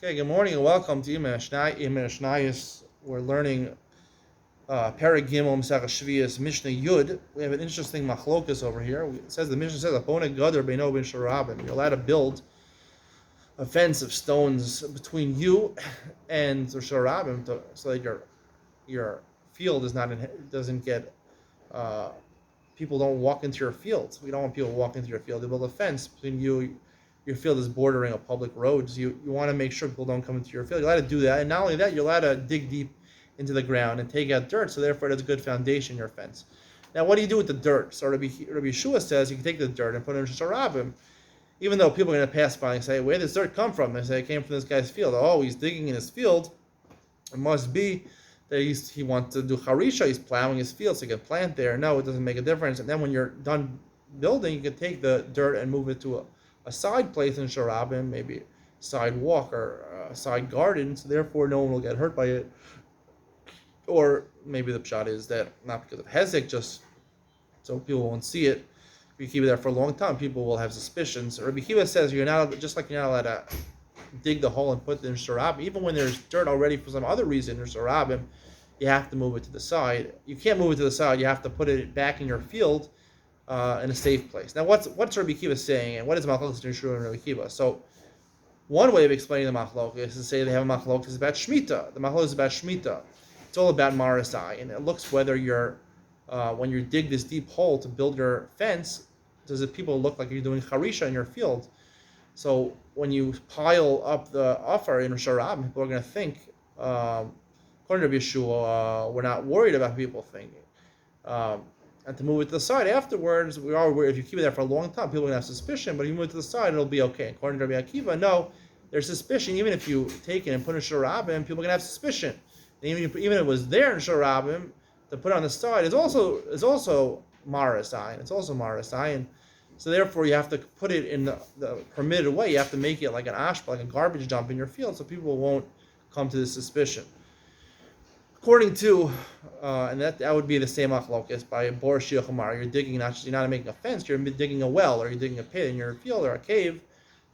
Okay, good morning and welcome to Mishna. We're learning Perek Gimel Masech Sheviis Mishna Yud. We have an interesting machlokas over here. It says the Mishnah says Apona Gadar Beino Ben Sharabim. You're allowed to build a fence of stones between you and the Sharabim so that your field doesn't get people don't walk into your field. We don't want people walking into your field. They build a fence between you. Your field is bordering a public road, so you want to make sure people don't come into your field. You're allowed to do that, and not only that, you're allowed to dig deep into the ground and take out dirt, so therefore there's a good foundation in your fence. Now, what do you do with the dirt? So Rabbi Yeshua says you can take the dirt and put it in Sharabim, even though people are going to pass by and say, where did this dirt come from? They say it came from this guy's field. Oh, he's digging in his field. It must be that he wants to do harisha, he's plowing his field so he can plant there. No, it doesn't make a difference. And then when you're done building, you can take the dirt and move it to a side place in Sharabim, maybe a sidewalk or a side garden, so therefore no one will get hurt by it. Or maybe the pshat is that not because of hezek, just so people won't see it. If you keep it there for a long time, people will have suspicions. Rabbi Kiva says you're not allowed to dig the hole and put it in Sharabim. Even when there's dirt already for some other reason in Sharabim, you have to move it to the side. You can't move it to the side. You have to put it back in your field in a safe place. Now, what's Rabbi Kiva saying, and what is Machlokas Yeshua and Rabbi Kiva? So, one way of explaining the Machlokas is to say they have a Machlokas about Shemitah. The Machlokas is about Shemitah. It's all about Marasai, and it looks whether you're when you dig this deep hole to build your fence, does it people look like you're doing harisha in your field? So when you pile up the offer in Sharab, people are going to think, according to Rabbi Yeshua, we're not worried about people thinking. And to move it to the side afterwards, we are worried. If you keep it there for a long time, people are going to have suspicion, but if you move it to the side, it'll be okay. According to Rabbi Akiva, no, there's suspicion. Even if you take it and put it in Sharabim, people are going to have suspicion. And even if it was there in Sharabim, to put it on the side is also Marasai. It's also Marasai. And so therefore, you have to put it in the permitted way. You have to make it like an ashpa, like a garbage dump in your field, so people won't come to this suspicion. According to, and that would be the same achlokas by bor shiachomar. You're not making a fence. You're digging a well, or you're digging a pit in your field or a cave.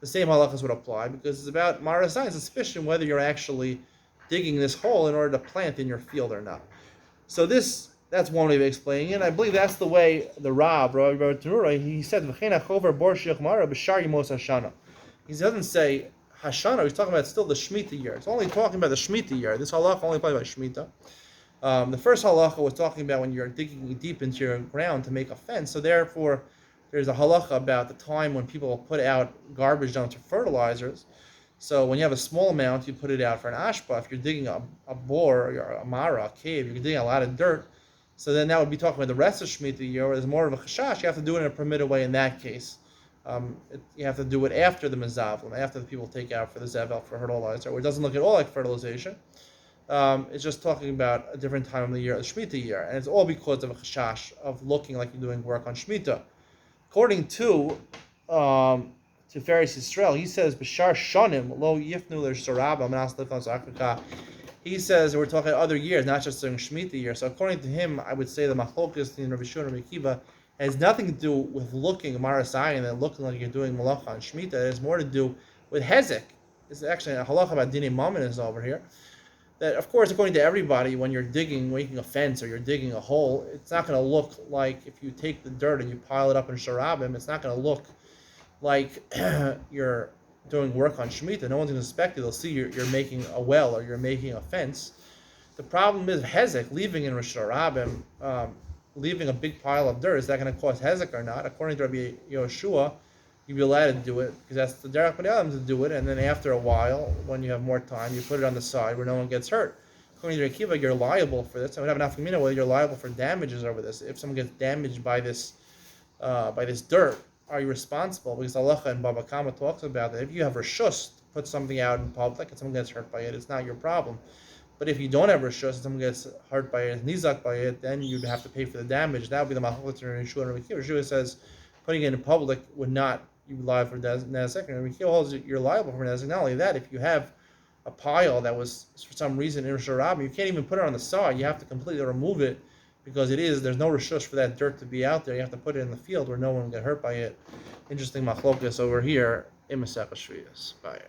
The same halachas would apply because it's about marasai, suspicion whether you're actually digging this hole in order to plant in your field or not. So that's one way of explaining it. I believe that's the way the Rabbi Tanura, he said, he doesn't say Hashana, he's talking about still the Shemitah year. It's only talking about the Shemitah year. This halacha only applies about Shemitah. The first halacha was talking about when you're digging deep into your ground to make a fence. So therefore, there's a halacha about the time when people put out garbage dumps for fertilizers. So when you have a small amount, you put it out for an ashpa. If you're digging a bore or a mara, a cave, you're digging a lot of dirt. So then that would be talking about the rest of Shemitah year, where there's more of a chashash. You have to do it in a permitted way in that case. You have to do it after the mezavlim, after the people take out for the zevel, for fertilizer, where it doesn't look at all like fertilization. It's just talking about a different time of the year, the Shemitah year, and it's all because of a chashash, of looking like you're doing work on Shemitah. According to Feres Yisrael, he says, B'shar shanim lo yifnu l'sharabim anas lifnas Africa. He says we're talking other years, not just during Shemitah year. So according to him, I would say the machlokas in Rabbi Yeshua and Rabbi Akiva has nothing to do with looking Marasai and looking like you're doing malacha on Shemitah. It has more to do with hezek. It's actually a halacha about dinei mammon is over here. That, of course, according to everybody, when you're making a fence or you're digging a hole, it's not going to look like if you take the dirt and you pile it up in Sharabim, it's not going to look like you're doing work on Shemitah. No one's going to suspect it. They'll see you're making a well or you're making a fence. The problem is hezek, leaving in Rosh Hashanah, leaving a big pile of dirt. Is that going to cause hezek or not? According to Rabbi Yoshua, you'd be allowed to do it because that's the derech b'nei to do it. And then after a while, when you have more time, you put it on the side where no one gets hurt. According to Rabbi Akiva, you're liable for this. I would have enough to whether you're liable for damages over this. If someone gets damaged by this dirt, are you responsible? Because Allah and Baba Kama talks about that. If you have reshus to put something out in public and someone gets hurt by it, it's not your problem. But if you don't have reshus and someone gets hurt by it, nizak by it, then you'd have to pay for the damage. That would be the machlokes in Yeshua and Rabbi Akiva. Yeshua says putting it in public would not you be liable for nezek, and Rabbi Akiva holds you're liable for nezek. Not only that, if you have a pile that was for some reason in Sharab, you can't even put it on the side. You have to completely remove it. Because there's no reshush for that dirt to be out there. You have to put it in the field where no one will get hurt by it. Interesting machlokas over here in Masech Sheviis. Bye.